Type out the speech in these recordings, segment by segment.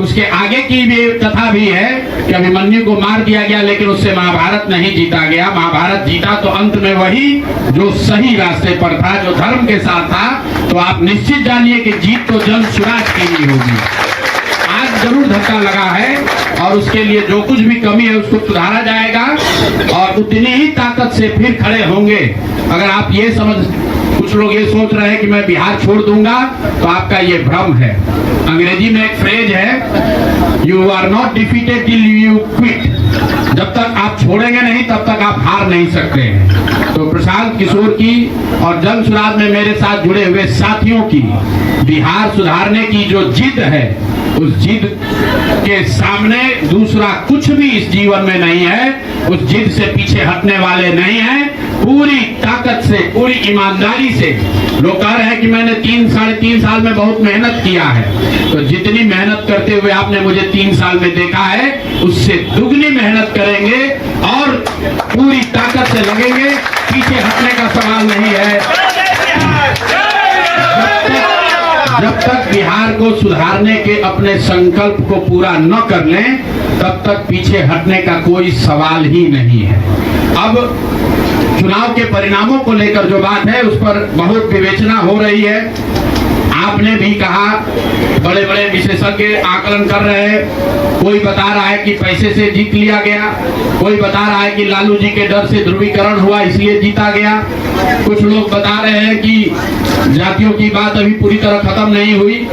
उसके आगे की भी कथा भी है कि अभिमन्यु को मार दिया गया, लेकिन उससे महाभारत नहीं जीता गया। महाभारत जीता तो अंत में वही जो सही रास्ते पर था, जो धर्म के साथ था। तो आप निश्चित जानिए कि जीत तो जन स्वराज की ही होगी। आज जरूर धक्का लगा है और उसके लिए जो कुछ भी कमी है उसको सुधारा जाएगा और उतनी ही ताकत से फिर खड़े होंगे। अगर आप ये कुछ लोग ये सोच रहे हैं कि मैं बिहार छोड़ दूंगा, तो आपका ये भ्रम है। अंग्रेजी में एक फ्रेज है, you are not defeated till you quit. जब तक आप छोड़ेंगे नहीं तब तक आप हार नहीं सकते हैं। तो प्रशांत किशोर की और जन स्वराज में मेरे साथ जुड़े हुए साथियों की बिहार सुधारने की जो जिद है, उस जिद के सामने दूसरा कुछ भी इस जीवन में नहीं है। उस जिद से पीछे हटने वाले नहीं हैं। पूरी ताकत से, पूरी ईमानदारी से। लोग कह रहे हैं कि मैंने 3-3.5 साल में बहुत मेहनत किया है, तो जितनी मेहनत करते हुए आपने मुझे 3 साल में देखा है, उससे दुगनी मेहनत करेंगे और पूरी ताकत से लगेंगे। पीछे हटने का सवाल नहीं है। जब तक बिहार को सुधारने के अपने संकल्प को पूरा न कर लें, तब तक पीछे हटने का कोई सवाल ही नहीं है। अब चुनाव के परिणामों को लेकर जो बात है, उस पर बहुत विवेचना हो रही है। आपने भी कहा, बड़े बड़े विशेषज्ञ आकलन कर रहे हैं। कोई बता रहा है कि पैसे से जीत लिया गया, कोई बता रहा है कि लालू जी के डर से ध्रुवीकरण हुआ इसलिए जीता गया। कुछ लोग बता रहे हैं कि जातियों की बात अभी पूरी तरह खत्म नहीं हुई।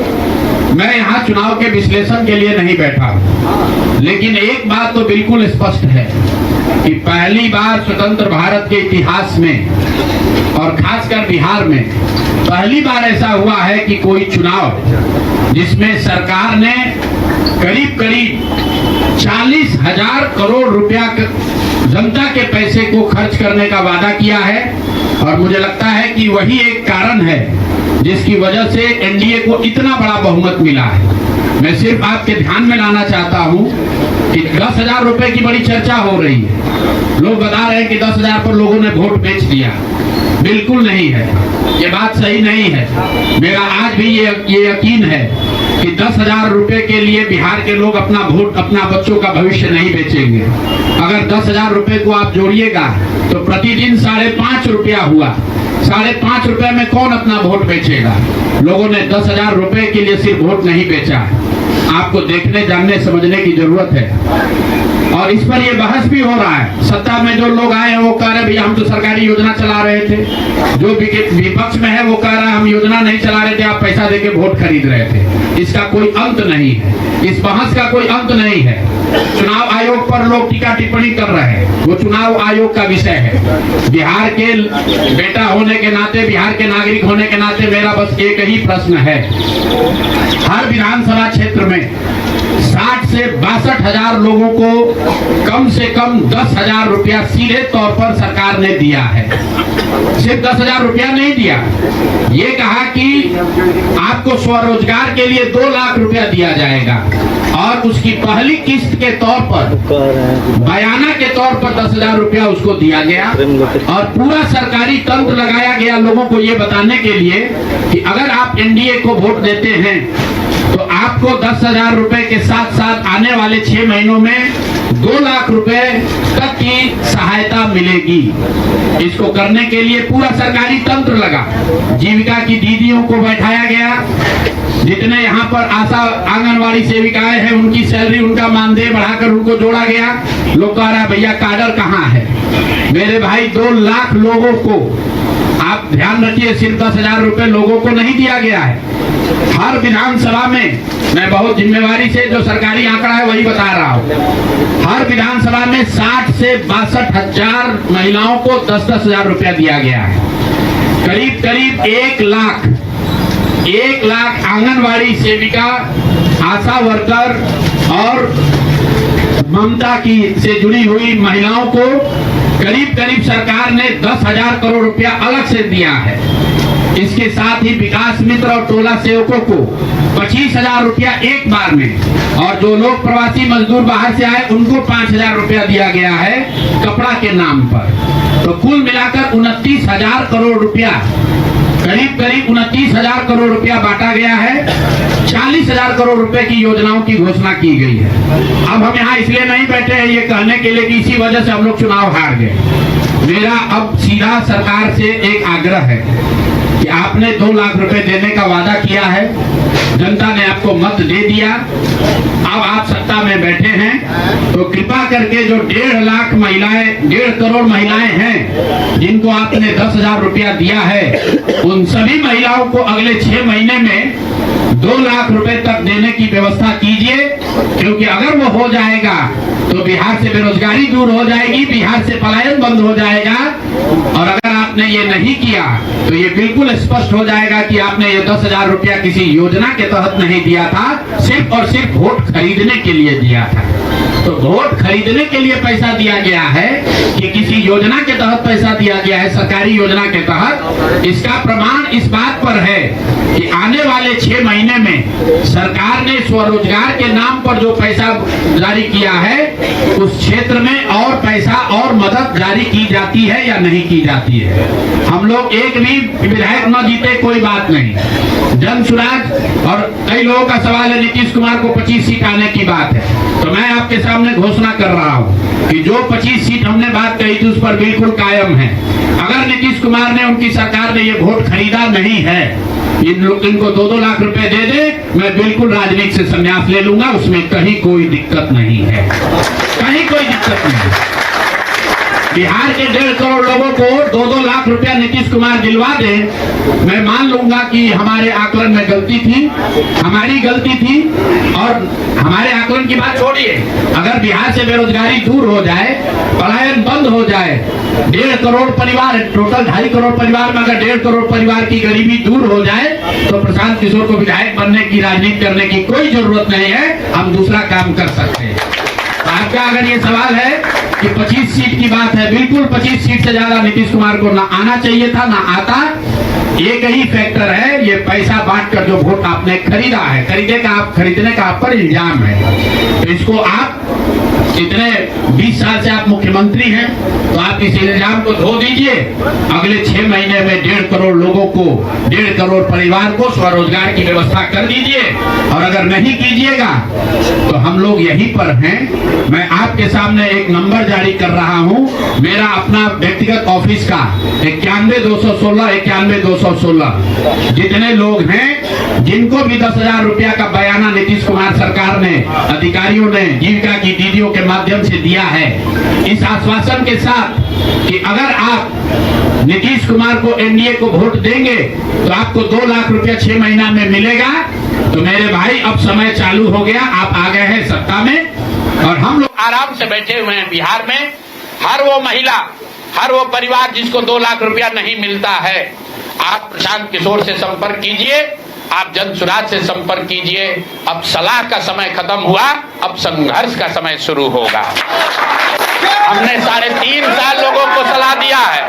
मैं यहाँ चुनाव के विश्लेषण के लिए नहीं बैठा, लेकिन एक बात तो बिल्कुल स्पष्ट है कि पहली बार स्वतंत्र भारत के इतिहास में और खासकर बिहार में पहली बार ऐसा हुआ है कि कोई चुनाव जिसमें सरकार ने करीब 40,000 करोड़ रुपया जनता के पैसे को खर्च करने का वादा किया है। और मुझे लगता है कि वही एक कारण है जिसकी वजह से एनडीए को इतना बड़ा बहुमत मिला है। मैं सिर्फ आपके ध्यान में लाना चाहता हूं कि 10,000 रुपए की बड़ी चर्चा हो रही है। लोग बता रहे हैं कि 10,000 पर लोगों ने वोट बेच दिया। बिल्कुल नहीं है, ये बात सही नहीं है। मेरा आज भी ये यकीन है कि 10,000 रुपए के लिए बिहार के लोग अपना वोट, अपना बच्चों का भविष्य नहीं बेचेंगे। अगर 10,000 रुपए को आप जोड़िएगा तो प्रतिदिन 5.5 रुपया हुआ। 5.5 रुपए में कौन अपना वोट बेचेगा? लोगों ने 10,000 रुपए के लिए सिर्फ वोट नहीं बेचा है। आपको देखने, जानने, समझने की जरूरत है। और इस पर ये बहस भी हो रहा है। सत्ता में जो लोग आए हैं वो कह रहे भैया हम तो सरकारी योजना चला रहे थे। जो विपक्ष में है वो कह रहा है हम योजना नहीं चला रहे थे, आप पैसा देके वोट खरीद रहे थे। इसका कोई अंत नहीं है, इस बहस का कोई अंत नहीं है। चुनाव आयोग पर लोग टीका टिप्पणी कर रहे हैं, वो चुनाव आयोग का विषय है। बिहार के बेटा होने के नाते, बिहार के नागरिक होने के नाते मेरा बस एक ही प्रश्न है। हर विधानसभा क्षेत्र में 60 से 62,000 लोगों को कम से कम 10,000 रुपया सीधे तौर पर सरकार ने दिया है। सिर्फ 10,000 रुपया नहीं दिया, ये कहा कि आपको स्वरोजगार के लिए 2 लाख रुपया दिया जाएगा और उसकी पहली किस्त के तौर पर, बयाना के तौर पर 10,000 रुपया उसको दिया गया। और पूरा सरकारी तंत्र लगाया गया लोगों को ये बताने के लिए कि अगर आप एनडीए को वोट देते हैं तो आपको 10,000 रुपए के साथ साथ आने वाले 6 महीनों में 2 लाख रुपए तक की सहायता मिलेगी। इसको करने के लिए पूरा सरकारी तंत्र लगा। जीविका की दीदियों को बैठाया गया। जितने यहाँ पर आशा आंगनवाड़ी सेविकाएं हैं उनकी सैलरी, उनका मानदेय बढ़ाकर उनको जोड़ा गया। लोग कह रहा है भैया काडर कहाँ है? मेरे भाई 2 लाख लोगों को, आप ध्यान रखिए, सिर्फ 10,000 रुपए लोगों को नहीं दिया गया है। हर विधानसभा में, मैं बहुत जिम्मेवारी से जो सरकारी आंकड़ा है वही बता रहा हूँ, हर विधानसभा में 60 से 62,000 महिलाओं को 10,000 रुपया दिया गया है। करीब करीब 1 लाख आंगनवाड़ी सेविका, आशा वर्कर और ममता की से जुड़ी हुई महिलाओं को करीब करीब सरकार ने 10,000 करोड़ रुपया अलग से दिया है। इसके साथ ही विकास मित्र और टोला सेवकों को 25,000 रुपया एक बार में, और जो लोग प्रवासी मजदूर बाहर से आए उनको 5,000 रुपया दिया गया है कपड़ा के नाम पर। तो कुल मिलाकर 29,000 करोड़ रुपया करीब करीब 29,000 करोड़ रुपया बांटा गया है। 40,000 करोड़ रुपए की योजनाओं की घोषणा की गई है। अब हम यहाँ इसलिए नहीं बैठे हैं ये कहने के लिए कि इसी वजह से हम लोग चुनाव हार गए। मेरा अब सीधा सरकार से एक आग्रह है कि आपने 2 लाख रुपए देने का वादा किया है, जनता ने आपको मत दे दिया, अब आप सत्ता में बैठे हैं, तो कृपा करके जो 1.5 लाख महिलाएं, 1.5 करोड़ महिलाएं हैं जिनको आपने 10,000 रुपया दिया है, उन सभी महिलाओं को अगले 6 महीने में 2 लाख रुपए तक देने की व्यवस्था कीजिए, क्योंकि अगर वो हो जाएगा तो बिहार से बेरोजगारी दूर हो जाएगी, बिहार से पलायन बंद हो जाएगा। और अगर आपने ये नहीं किया तो ये बिल्कुल स्पष्ट हो जाएगा कि आपने ये 10,000 रुपया किसी योजना के तहत नहीं दिया था, सिर्फ और सिर्फ वोट खरीदने के लिए दिया था। तो वोट खरीदने के लिए पैसा दिया गया है कि किसी योजना के तहत पैसा दिया गया है, सरकारी योजना के तहत, इसका प्रमाण इस बात पर है कि आने वाले 6 महीने में सरकार ने स्वरोजगार के नाम पर जो पैसा जारी किया है, उस क्षेत्र में और पैसा और मदद जारी की जाती है या नहीं की जाती है। हम लोग एक भी विधायक न जीते कोई बात नहीं, जन सुराज। और कई लोगों का सवाल है नीतीश कुमार को 25 सीट आने की बात है, तो मैं आपके सामने घोषणा कर रहा हूं कि जो 25 सीट हमने बात कही थी उस पर बिल्कुल कायम है। अगर नीतीश कुमार ने, उनकी सरकार ने ये वोट खरीदा नहीं है, इनको 2-2 लाख रुपए दे दे, मैं बिल्कुल राजनीति से संन्यास ले लूंगा, उसमें कहीं कोई दिक्कत नहीं है, कहीं कोई दिक्कत नहीं है। बिहार के 1.5 करोड़ लोगों को 2-2 लाख रुपया नीतीश कुमार दिलवा दे, मैं मान लूंगा कि हमारे आकलन में गलती थी, हमारी गलती थी। और हमारे आकलन की बात छोड़िए, अगर बिहार से बेरोजगारी दूर हो जाए, पलायन बंद हो जाए, 1.5 करोड़ परिवार, टोटल 2.5 करोड़ परिवार में अगर 1.5 करोड़ परिवार की गरीबी दूर हो जाए, तो प्रशांत किशोर को विधायक बनने की, राजनीति करने की कोई जरूरत नहीं है, हम दूसरा काम कर सकते हैं। आपका अगर ये सवाल है कि 25 सीट की बात है, बिल्कुल 25 सीट से ज्यादा नीतीश कुमार को ना आना चाहिए था, ना आता। एक ही फैक्टर है, ये पैसा बांटकर जो वोट आपने खरीदा है, खरीदने का आप पर इल्जाम है, तो इसको आप इतने 20 साल से आप मुख्यमंत्री हैं, तो आप इस इल्जाम को धो दीजिए। अगले 6 महीने में 1.5 करोड़ लोगों को, 1.5 करोड़ परिवार को स्वरोजगार की व्यवस्था कर दीजिए। और अगर नहीं कीजिएगा तो हम लोग यहीं पर हैं। मैं आपके सामने एक नंबर जारी कर रहा हूं, मेरा अपना व्यक्तिगत ऑफिस का 91-216, 91-216। जितने लोग हैं जिनको भी 10,000 रुपया का बयाना नीतीश कुमार सरकार ने, अधिकारियों ने, जीविका की दीदियों के माध्यम से दिया है, इस आश्वासन के साथ कि अगर आप नीतीश कुमार को, एनडीए को वोट देंगे तो आपको 2 लाख रुपया 6 महीना में मिलेगा। तो मेरे भाई अब समय चालू हो गया, आप आ गए हैं सत्ता में और हम लोग आराम से बैठे हुए हैं। बिहार में हर वो महिला, हर वो परिवार जिसको 2 लाख रुपया नहीं मिलता है, आप प्रशांत किशोर से संपर्क कीजिए, आप जन सुराज से संपर्क कीजिए। अब सलाह का समय खत्म हुआ, अब संघर्ष का समय शुरू होगा। हमने 3.5 साल लोगों को सलाह दिया है,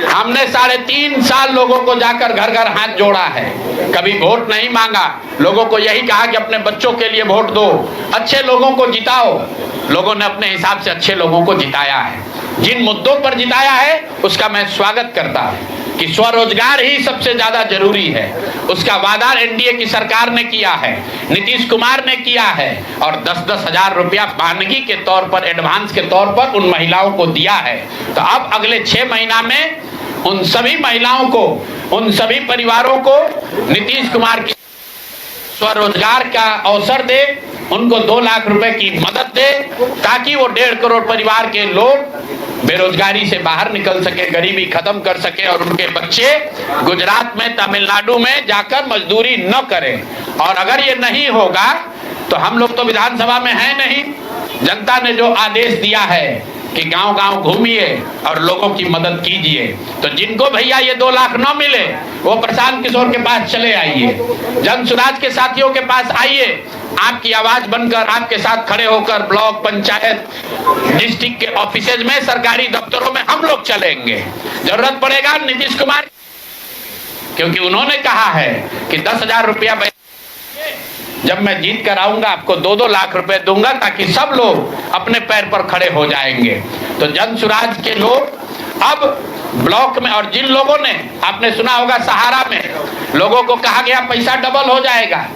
हमने 3.5 साल लोगों को जाकर घर घर हाथ जोड़ा है, कभी वोट नहीं मांगा। लोगों को यही कहा कि अपने बच्चों के लिए वोट दो, अच्छे लोगों को जिताओ। लोगों ने अपने हिसाब से अच्छे लोगों को जिताया है। जिन मुद्दों पर जिताया है उसका मैं स्वागत करता हूं कि स्वरोजगार ही सबसे ज्यादा जरूरी है। उसका वादा एनडीए की सरकार ने किया है, नीतीश कुमार ने किया है, और 10-10 हजार रुपया बानगी के तौर पर, एडवांस के तौर पर उन महिलाओं को दिया है। तो अब अगले 6 महीना में उन सभी महिलाओं को, उन सभी परिवारों को नीतीश कुमार की स्वरोजगार का अवसर दे, उनको 2 लाख रुपए की मदद दे, ताकि वो 1.5 करोड़ परिवार के लोग बेरोजगारी से बाहर निकल सके, गरीबी खत्म कर सके और उनके बच्चे गुजरात में, तमिलनाडु में जाकर मजदूरी न करें। और अगर ये नहीं होगा तो हम लोग तो विधानसभा में हैं नहीं, जनता ने जो आदेश दिया है कि गांव-गांव घूमिए और लोगों की मदद कीजिए, तो जिनको भैया ये 2 लाख न मिले वो प्रशांत किशोर के पास चले आइए, जन सुराज के साथियों के पास आइए, आपकी आवाज बनकर, आपके साथ खड़े होकर ब्लॉक, पंचायत, डिस्ट्रिक्ट के ऑफिसेज में, सरकारी दफ्तरों में हम लोग चलेंगे। जरूरत पड़ेगा नीतीश कुमार, क्योंकि उन्होंने कहा है कि 10,000 रुपया जब मैं जीत कर आऊंगा आपको 2-2 लाख रुपए दूंगा, ताकि सब लोग अपने पैर पर खड़े हो जाएंगे। तो जन सुराज के लोग अब ब्लॉक में, और जिन लोगों ने, आपने सुना होगा सहारा में लोगों को कहा गया पैसा डबल हो जाएगा,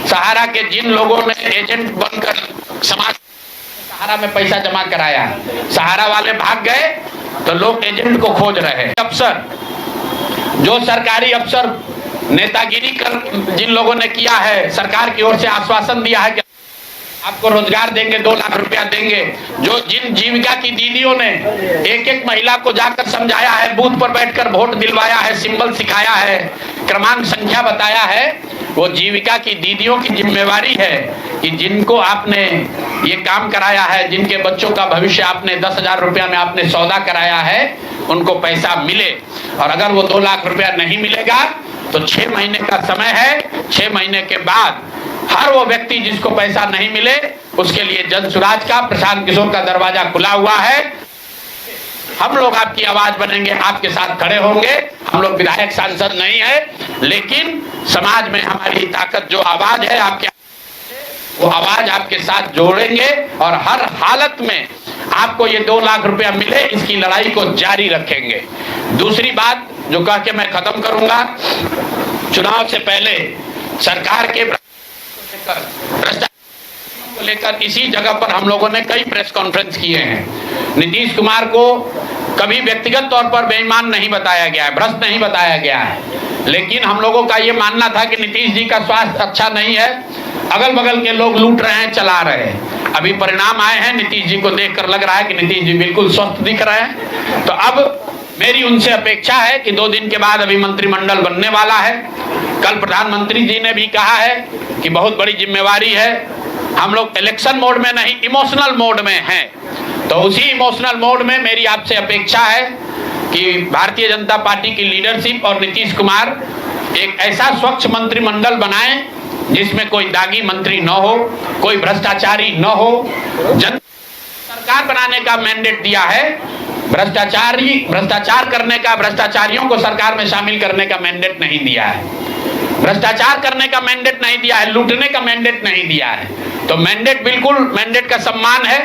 सहारा के जिन लोगों ने एजेंट बनकर समाज सहारा में पैसा जमा कराया, सहारा वाले भाग गए तो लोग एजेंट को खोज रहे हैं। अफसर, जो सरकारी अफसर नेतागिरी कर जिन लोगों ने किया है, सरकार की ओर से आश्वासन दिया है कि आपको रोजगार देंगे, 2 लाख रुपया देंगे, जो जिन जीविका की दीदियों ने एक एक महिला को जाकर समझाया है, बूथ पर बैठकर वोट दिलवाया है, सिंबल सिखाया है, क्रमांक संख्या बताया है, वो जीविका की दीदियों की जिम्मेवारी है कि जिनको आपने ये काम कराया है, जिनके बच्चों का भविष्य आपने 10,000 रुपया में आपने सौदा कराया है, उनको पैसा मिले। और अगर वो 2 लाख रुपया नहीं मिलेगा तो 6 महीने का समय है, 6 महीने के बाद हर वो व्यक्ति जिसको पैसा नहीं मिले उसके लिए जन सुराज का, प्रशांत किशोर का दरवाजा खुला हुआ है। हम लोग आपकी आवाज बनेंगे, आपके साथ खड़े होंगे। हम लोग विधायक सांसद नहीं है, लेकिन समाज में हमारी ताकत जो आवाज है आपके, वो आवाज आपके साथ जोड़ेंगे और हर हालत में आपको ये 2 लाख रुपया मिले, इसकी लड़ाई को जारी रखेंगे। दूसरी बात जो कह के मैं खत्म करूंगा, चुनाव से पहले सरकार के भ्रष्टाचार को लेकर इसी जगह पर हम लोगों ने कई प्रेस कॉन्फ्रेंस किए हैं। नीतीश कुमार को कभी व्यक्तिगत तौर पर बेईमान नहीं बताया गया है, भ्रष्ट नहीं बताया गया है, लेकिन हम लोगों का ये मानना था कि नीतीश जी का स्वास्थ्य अच्छा नहीं है, अगल बगल के लोग लूट रहे हैं, चला रहे हैं। अभी परिणाम आए हैं, नीतीश जी को देखकर लग रहा है कि नीतीश जी बिल्कुल स्वस्थ दिख रहे हैं। तो अब मेरी उनसे अपेक्षा है कि 2 दिन के बाद अभी मंत्रिमंडल बनने वाला है। कल प्रधानमंत्री जी ने भी कहा है कि बहुत बड़ी जिम्मेवारी है, हम लोग इलेक्शन मोड में नहीं, इमोशनल मोड में हैं। तो उसी इमोशनल मोड में मेरी आपसे अपेक्षा है कि भारतीय जनता पार्टी की लीडरशिप और नीतीश कुमार एक ऐसा स्वच्छ मंत्रिमंडल बनाएं जिसमें कोई दागी मंत्री न हो, कोई भ्रष्टाचारी न हो। सरकार बनाने का मैंडेट दिया है, भ्रष्टाचार करने का, भ्रष्टाचारियों को सरकार में शामिल करने का मैंडेट नहीं दिया है, भ्रष्टाचार करने का मैंडेट नहीं दिया है, लूटने का मैंडेट नहीं दिया है। तो मैंडेट, बिल्कुल मैंडेट का सम्मान है।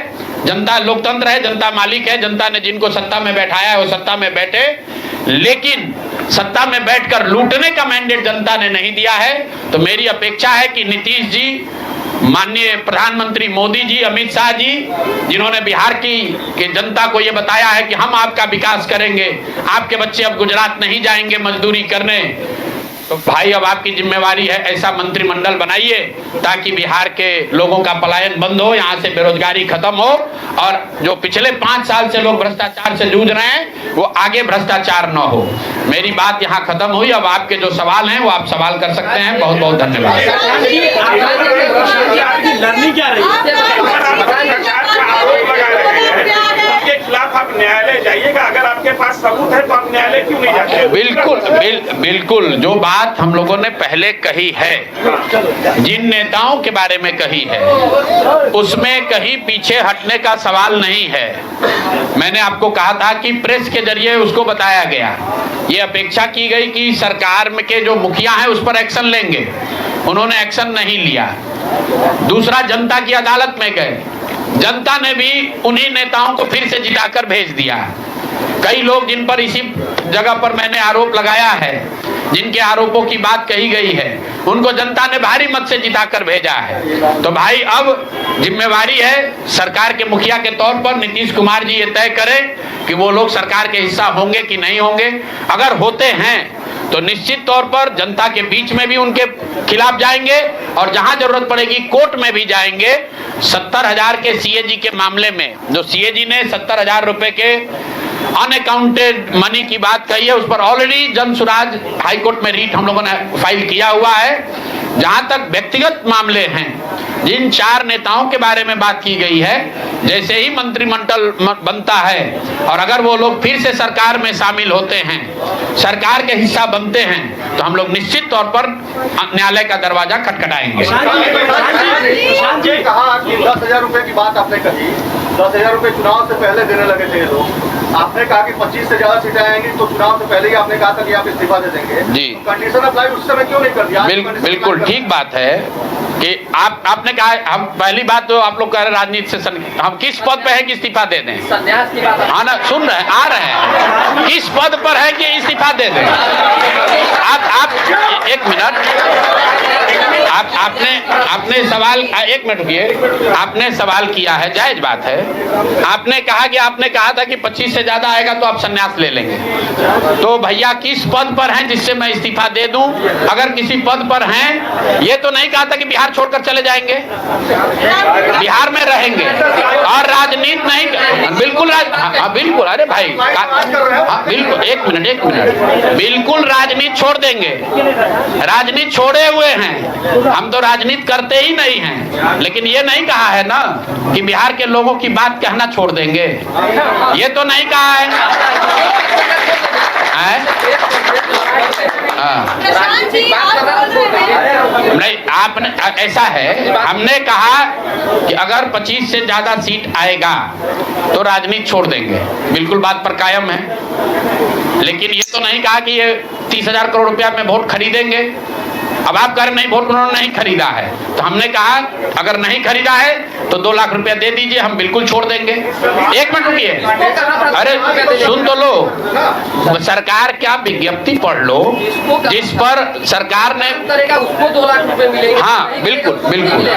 जनता लोकतंत्र है, जनता मालिक है, जनता ने जिनको सत्ता में बैठाया है वो सत्ता में बैठे, लेकिन सत्ता में बैठकर लूटने का मैंडेट जनता ने नहीं दिया है। तो मेरी अपेक्षा है कि नीतीश जी, माननीय प्रधानमंत्री मोदी जी, अमित शाह जी, जिन्होंने बिहार की जनता को ये बताया है कि हम आपका विकास करेंगे, आपके बच्चे अब गुजरात नहीं जाएंगे मजदूरी करने, तो भाई अब आपकी जिम्मेवारी है ऐसा मंत्रिमंडल बनाइए ताकि बिहार के लोगों का पलायन बंद हो, यहाँ से बेरोजगारी खत्म हो, और जो पिछले 5 साल से लोग भ्रष्टाचार से जूझ रहे हैं वो आगे भ्रष्टाचार न हो। मेरी बात यहाँ खत्म हुई। अब आपके जो सवाल हैं वो आप सवाल कर सकते हैं। बहुत बहुत धन्यवाद। आप न्यायालय जाइएगा, अगर आपके पास सबूत है तो आप न्यायालय क्यों नहीं जाते? बिल्कुल जो बात हम लोगों ने पहले कही है, जिन नेताओं के बारे में कही है, उसमें कहीं पीछे हटने का सवाल नहीं है। मैंने आपको कहा था कि प्रेस के जरिए उसको बताया गया, ये अपेक्षा की गई कि सरकार में के जो मुखिया हैं उस पर एक्शन लेंगे, उन्होंने एक्शन नहीं लिया। दूसरा, जनता की अदालत में गए, जनता ने भी उन्हीं नेताओं को फिर से जिताकर भेज दिया। कई लोग जिन पर इसी जगह पर मैंने आरोप लगाया है, जिनके आरोपों की बात कही गई है, उनको जनता ने भारी मत से जिताकर भेजा है। तो भाई अब जिम्मेवारी है सरकार के मुखिया के तौर पर नीतीश कुमार जी ये तय करें कि वो लोग सरकार के हिस्सा होंगे कि नहीं होंगे। अगर होते हैं तो निश्चित तौर पर जनता के बीच में भी उनके खिलाफ जाएंगे और जहां जरूरत पड़ेगी कोर्ट में भी जाएंगे। 70,000 के सीएजी के मामले में जो सीएजी ने 70,000 रुपए के अनअकाउंटेड मनी की बात कही है, उस पर ऑलरेडी जन सुराज हाईकोर्ट में रीट हम लोगों ने फाइल किया हुआ है। जहां तक व्यक्तिगत मामले हैं, जिन 4 नेताओं के बारे में बात की गई है, जैसे ही मंत्रिमंडल बनता है और अगर वो लोग फिर से सरकार में शामिल होते हैं, सरकार के हिस्सा बनते हैं, तो हम लोग निश्चित तौर पर न्यायालय का दरवाजा खटखटाएंगे। कहा कि 10,000 रुपए की बात आपने कही, 10,000 रुपए चुनाव से पहले देने लगे थे ये लोग। आपने कहा कि 25 से ज्यादा सीटें आएंगी तो चुनाव से पहले ही आपने कहा था कि आप इस्तीफा दे देंगे जी। कंडीशन अप्लाई उस समय क्यों नहीं कर दिया? बिल्कुल ठीक बात है कि आपने कहा, हम पहली बात तो आप लोग कह रहे राजनीति से हम किस पद पे है कि इस्तीफा दे दें? संन्यास की बात हाँ ना, सुन रहे हैं, आ रहे हैं, किस पद पर है कि इस्तीफा दे दें? आप एक मिनट, आपने सवाल, एक मिनट रुकिए, आपने सवाल किया है, जायज बात है। आपने कहा कि आपने कहा था कि 25 से ज्यादा आएगा तो आप संन्यास ले लेंगे। तो भैया किस पद पर हैं जिससे मैं इस्तीफा दे दूं? अगर किसी पद पर हैं, ये तो नहीं कहा था कि बिहार छोड़कर चले जाएंगे, बिहार में रहेंगे और राजनीति नहीं, बिल्कुल बिल्कुल, अरे भाई बिल्कुल, एक मिनट, बिल्कुल राजनीति छोड़ देंगे, राजनीति छोड़े हुए हैं, हम तो राजनीति करते ही नहीं हैं। लेकिन ये नहीं कहा है ना कि बिहार के लोगों की बात कहना छोड़ देंगे, ये तो नहीं कहा है। नहीं, आपने ऐसा है, हमने कहा कि अगर 25 से ज्यादा सीट आएगा तो राजनीति छोड़ देंगे, बिल्कुल बात पर कायम है। लेकिन ये तो नहीं कहा कि ये 30,000 करोड़ रुपया में वोट खरीदेंगे। अब आप कह रहे नहीं, वोट उन्होंने नहीं खरीदा है, तो हमने कहा अगर नहीं खरीदा है तो 2 लाख रुपया दे दीजिए, हम बिल्कुल छोड़ देंगे। एक मिनट रुकिए, अरे सुन तो लो, सरकार क्या विज्ञप्ति पढ़ लो जिस पर सरकार ने करेगा, उसको 2 लाख रुपए मिलेंगे। हाँ बिल्कुल बिल्कुल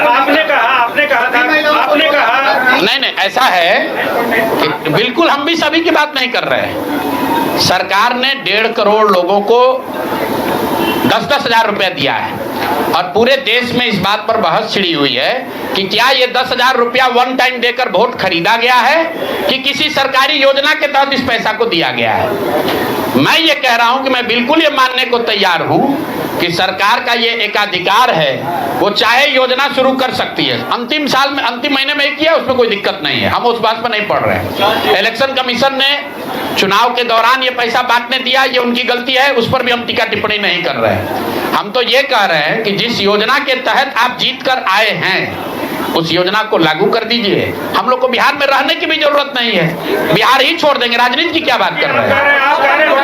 आपने कहा नहीं, ऐसा है कि बिल्कुल हम भी सभी की बात नहीं कर रहे हैं। सरकार ने 1.5 करोड़ लोगों को 10-10 हजार रुपया दिया है और पूरे देश में इस बात पर बहस छिड़ी हुई है कि क्या ये 10 हजार रुपया वन टाइम देकर वोट खरीदा गया है कि किसी सरकारी योजना के तहत इस पैसा को दिया गया है। मैं ये कह रहा हूं कि मैं बिल्कुल ये मानने को तैयार हूं कि सरकार का ये एकाधिकार है, वो चाहे योजना शुरू कर सकती है। अंतिम साल में, अंतिम महीने में ही किया, उसमें कोई दिक्कत नहीं है, हम उस बात पर नहीं पड़ रहे हैं। इलेक्शन कमीशन ने चुनाव के दौरान ये पैसा बांटने दिया, ये उनकी गलती है, उस पर भी हम टीका टिप्पणी नहीं कर रहे हैं। हम तो ये कह रहे हैं कि जिस योजना के तहत आप जीत कर आए हैं उस योजना को लागू कर दीजिए। हम लोग को बिहार में रहने की भी जरूरत नहीं है, बिहार ही छोड़ देंगे, राजनीति की क्या बात कर रहे हैं? आप कह रहे हैं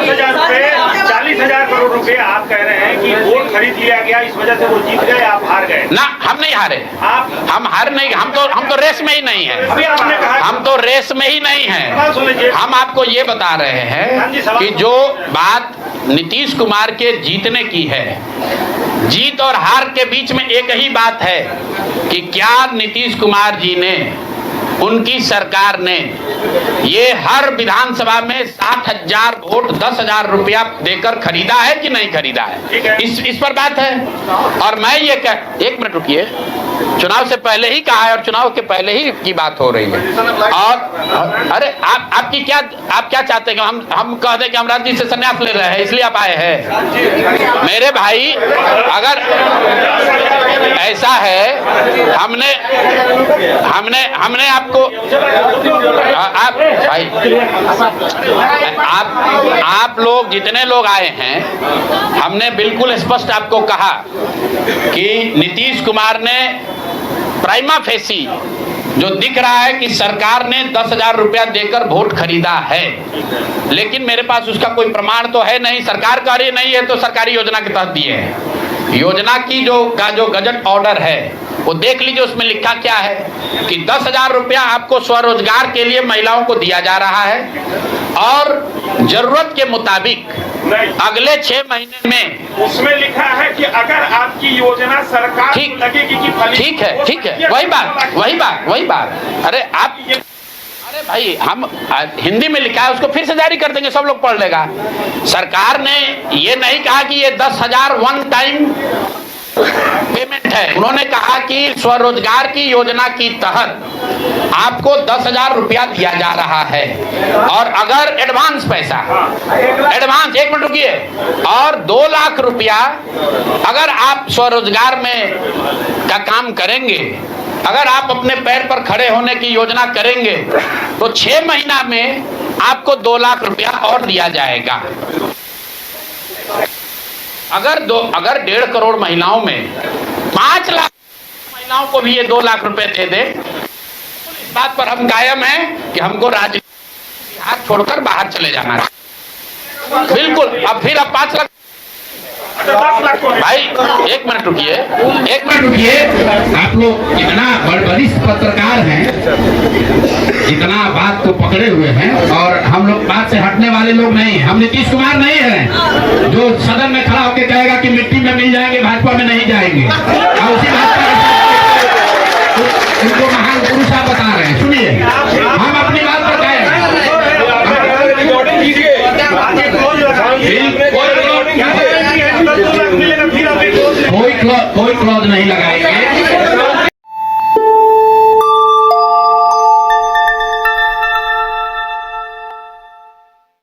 कि 10,000 रुपए, 40,000 करोड़ रुपए आप कह रहे हैं कि वोट खरीद लिया गया, इस वजह से वो जीत गए, आप हार गए ना? हम नहीं हारे, हम हार नहीं, हम तो रेस में ही नहीं है, अभी आपने कहा हम तो रेस में ही नहीं है। हम आपको ये बता रहे हैं कि जो बात नीतीश कुमार के जीतने की है, जीत और हार के बीच में एक ही बात है कि क्या नीतीश कुमार जी ने, उनकी सरकार ने ये हर विधानसभा में 60,000 वोट 10,000 रुपया देकर खरीदा है कि नहीं खरीदा है, इस पर बात है। और मैं ये एक मिनट रुकिए, चुनाव से पहले ही कहा है और चुनाव के पहले ही की बात हो रही है। और अरे आप क्या चाहते हैं कि हम कह दें कि हम राजनीति से संन्यास ले रहे हैं इसलिए आप आए हैं? मेरे भाई, अगर ऐसा है, हमने आपको, आप लोग जितने लोग आए हैं, हमने बिल्कुल स्पष्ट आपको कहा कि नीतीश कुमार ने प्राइमा फेसी जो दिख रहा है कि सरकार ने 10,000 रुपया देकर वोट खरीदा है, लेकिन मेरे पास उसका कोई प्रमाण तो है नहीं। सरकार कह रही नहीं है तो सरकारी योजना के तहत दिए हैं। योजना की जो गजट ऑर्डर है वो देख लीजिए, उसमें लिखा क्या है कि 10,000 रुपया आपको स्वरोजगार के लिए महिलाओं को दिया जा रहा है और जरूरत के मुताबिक अगले 6 महीने में, उसमें लिखा है कि अगर आपकी योजना सरकार को लगेगी कि ठीक है, वही बात। अरे भाई, हम हिंदी में लिखा है, उसको फिर से जारी कर देंगे, सब लोग पढ़ लेगा। सरकार ने ये नहीं कहा कि ये 10,000 वन टाइम पेमेंट है, उन्होंने कहा कि स्वरोजगार की योजना के तहत आपको 10,000 रुपया दिया जा रहा है और अगर एडवांस पैसा, एडवांस, एक मिनट रुकिए, और 2 लाख रुपया अगर आप स्वरोजगार में का काम करेंगे, अगर आप अपने पैर पर खड़े होने की योजना करेंगे तो 6 महीना में आपको 2 लाख रुपया और दिया जाएगा। अगर 1.5 करोड़ महिलाओं में 5 लाख महिलाओं को भी ये 2 लाख रुपए दे दे, बात पर हम कायम हैं कि हमको राजनीति हाथ छोड़कर बाहर चले जाना है। बिल्कुल। अब फिर अब 5 लाख 10 लाख को भाई, 1 मिनट रुकिए, 1 मिनट रुकिए। आप लोग इतना वरिष्ठ पत्रकार हैं, इतना बात को पकड़े हुए हैं, और हम लोग बात से हटने वाले लोग नहीं हैं। हम नीतीश कुमार नहीं हैं जो सदन में खड़ा होकर कहेगा कि मिट्टी में मिल जाएंगे, भाजपा में नहीं जाएंगे। और उसी बात पर उनको महान पुरुष आप बता रहे हैं। सुनिए, हम अपनी बात पर कहें, कोई क्लॉज नहीं लगाएगा।